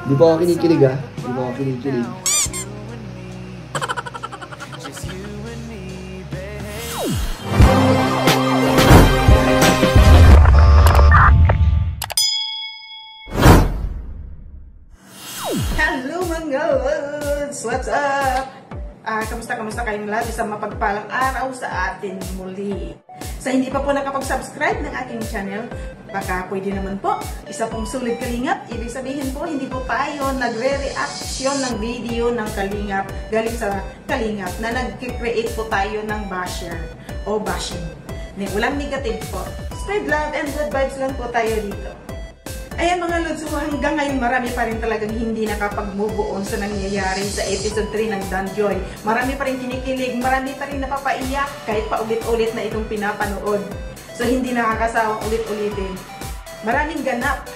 Di ba ako kinikilig ha? Di ba ako kinikilig? Hello mga lods! What's up? Kamusta kayong lahat? Isang mapagpalang araw sa atin muli. Sa hindi pa po nakapag-subscribe ng aking channel, baka pwede naman po. Isa pong sulit kalingap. Ibig sabihin po, hindi po tayo nagre-reaction ng video ng kalingap galing sa kalingap na nag-create po tayo ng basher o bashing. Walang negative po. Spread love and good vibes lang po tayo dito. Ayan mga lods, so hanggang ngayon marami pa rin talagang hindi nakapag-move on sa nangyayari sa episode 3 ng Danjoy. Marami pa rin kinikilig, marami pa rin napapaiyak kahit pa ulit-ulit na itong pinapanood. So hindi nakakasawang ulit-ulitin. Maraming ganap.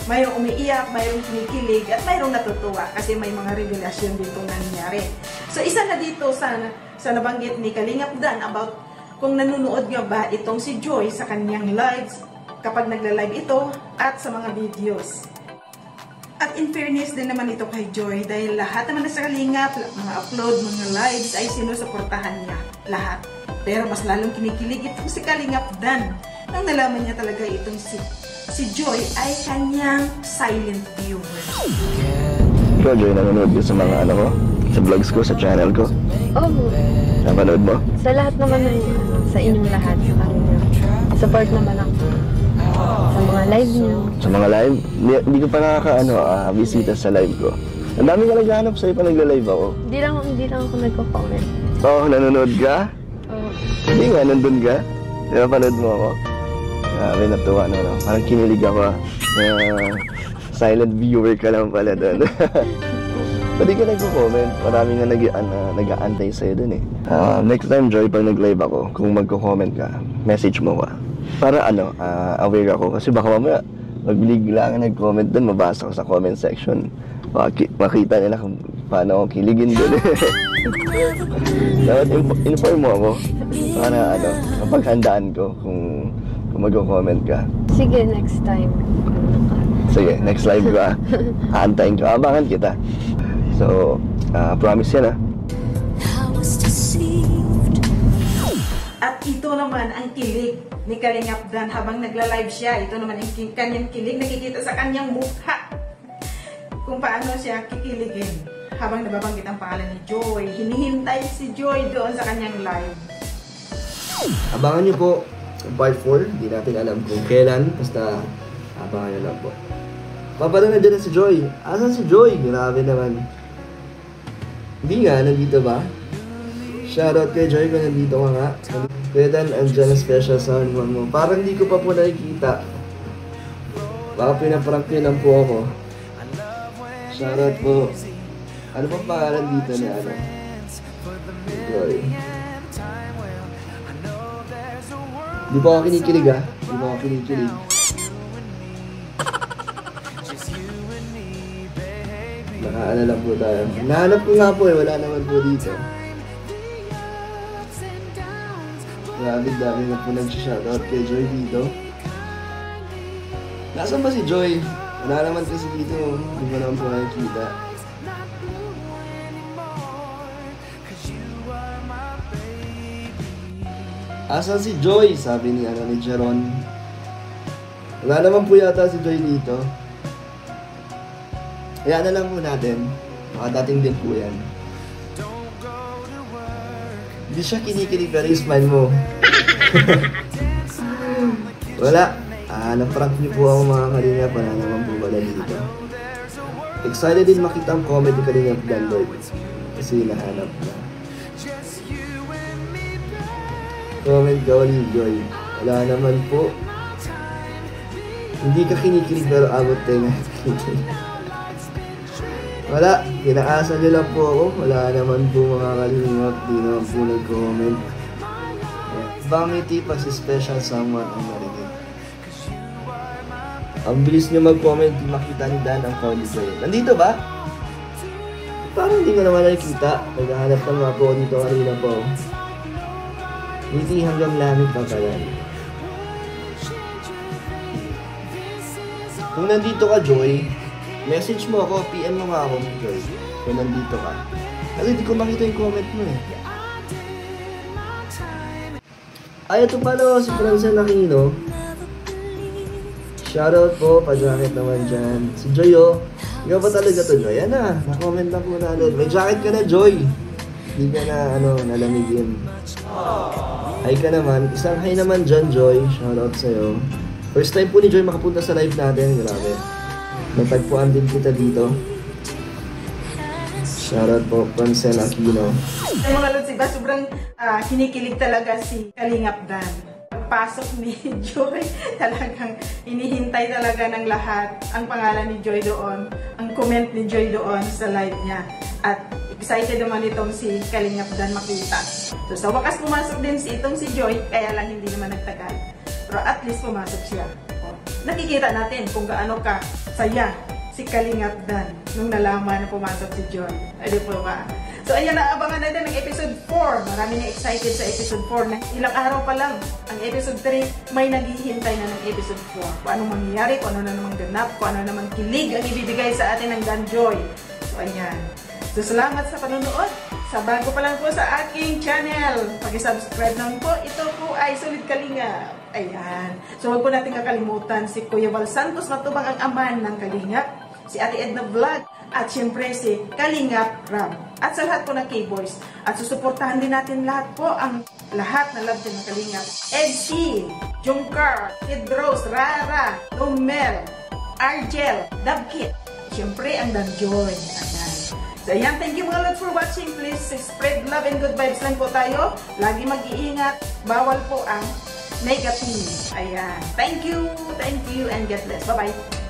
Mayroong umiiyak, mayroong kinikilig, at mayroong natutuwa kasi may mga revelasyon dito nangyayari. So isa na dito sa nabanggit ni Kalingap Dan about kung nanonood nga ba itong si Joy sa kanyang lives kapag nagla-live ito at sa mga videos. At in fairness din naman ito kay Joy dahil lahat naman na sa Kalingap, mga upload, mga lives ay sinusuportahan niya. Lahat. Pero mas lalong kinikilig itong si Kalingap Dan nang nalaman niya talaga itong si Joy ay kanyang silent viewer. Ikaw, Joy, nanonood ko sa mga ano ko? Sa vlogs ko, sa channel ko? Oo. Napanood mo? Sa lahat naman ng sa inyong lahat, sa kanila. Support naman ako. Sa mga live niyo. Sa mga live? Hindi ko pa bisita sa live ko. Ang dami ka naghahanap sa'yo pa nagla-live ako. Hindi lang ako nagko-comment. Oo, nanonood ka? Oo. Hindi nga, nandun ka? Di ba panood mo ako? Grabe, natuwa no. Parang kinilig ako silent viewer ka lang pala doon. Pwede ka nagko-comment. Marami nga nag-aantay sa'yo dun eh. Next time, Joy, pag nag-live ako, kung magko-comment ka, message mo ka. Para aware ako. Kasi baka mamaya, magbigla ka nag-comment dun, mabasa ko sa comment section. Makita nila kung paano ako kiligin dun. Dapat inform mo ako. Para mapaghandaan ko kung magko-comment ka. Sige, next time. Sige, next live ko aantayin ko. Abangan kita. So, promise yan At ito naman ang kilig ni Kalingap Dan habang nagla-live siya. Ito naman ang kanyang kilig. Nakikita sa kanyang mukha kung paano siya kikiligin habang nababanggit ang pangalan ni Joy. Hinihintay si Joy doon sa kanyang live. Abangan nyo po part 4. Hindi natin alam kung kailan. Basta abangan nyo lang po. Papalo na dyan na si Joy. Asan si Joy? Grabe naman. Hindi nga, nandito ba? Shoutout kay Joy kung nandito ka nga. Kuya Dan, andyan ang special sound mo. Parang hindi ko pa po nakikita. Baka pinaprank nyo lang po ako. Shoutout po. Ano pang pangalan dito ni Joy? Di ba ako kinikilig ha? Di ba ako kinikilig? Nakaalala po tayo. Nahanap ko nga po wala naman po dito. Grabe, dami na po nag-shoutout kay Joy dito. Nasaan ba si Joy? Wala naman kasi dito. Hindi ko naman po nakikita. Asan si Joy? Sabi ni Jeron. Wala naman po yata si Joy dito. Kaya na lang po natin. Baka dating din po yan. Hindi siya kinikilig pero yung smile mo. Wala. Na-prank niyo po ako mga Kalingap. Wala naman po wala dito. Excited din makita ang comment ni Kalingap Dan Lloyd. Kasi nahanap na. Comment ka ulit, Joy. Wala naman po. Hindi ka kinikilig pero abot tayo na kinikilig. Wala, inaasa nyo lang po ako. Wala naman po mga Kalingap. Di naman po nag-comment. Bangiti pag si special someone ang marinig. Ang bilis nyo mag-comment, di makita ni Dan ang phone ni Joy. Nandito ba? Parang hindi ko naman nakikita. Naghahanap na nga po dito kanina po. Hindi hanggang langit pa kaya. Kung nandito ka, Joy, message mo ako, PM mo nga ako, Joy, kung nandito ka. Kasi hindi ko makita yung comment mo eh. Ay, ito pala si Francel Aquino. Shoutout po, pa-jacket naman dyan. Si Joy, oh. Ikaw ba talaga to, Joy? Yan na, na-comment lang po natin. May jacket ka na, Joy. Hindi ka na, nalamigin. Hi ka naman. Isang hi naman dyan, Joy. Shoutout sa'yo. First time po ni Joy makapunta sa live natin. Grabe. Natagpuan din kita dito. Shoutout po, Francel Aquino. Ay mga lods, iba sobrang kinikilig talaga si Kalingap Dan. Pagpasok ni Joy, talagang inihintay talaga ng lahat ang pangalan ni Joy doon, ang comment ni Joy doon sa live niya. At excited naman itong si Kalingap Dan makita. So sa wakas pumasok din itong si Joy, kaya lang hindi naman nagtagal. Pero at least pumasok siya. O, nakikita natin kung gaano ka saya si Kalingap Dan nung nalaman na pumasok si Joy. Ano po ba? So ayan, naabangan natin ang episode 4. Marami na excited sa episode 4 na ilang araw pa lang. Ang episode 3, may naghihintay na ng episode 4. Kung anong mangyayari, kung ano na namang ganap, kung ano namang kilig ang ibibigay sa atin ng Dan Joy. So ayan. So salamat sa panonood. Sa bago pa lang po sa aking channel, pag-subscribe naman po. Ito po ay Solid Kalingap. Ayan. So huwag po natin kakalimutan si Kuya Val Santos Matubang ang ama ng Kalingap. Si Ate Edna Vlog. At syempre si Kalingap Ram. At sa lahat po ng K-Boys. At susuportahan din natin lahat po ang lahat na love din ng Kalingap. Edsy, Jungkar, Kid Rose, Rara, Romel, Argel, Dabkit. Syempre ang Dan Joy. Ayan. So ayan, thank you mga lods for watching. Please spread love and good vibes lang po tayo. Lagi mag-iingat. Bawal po ang negative. Ayan. Thank you, and God bless. Bye-bye.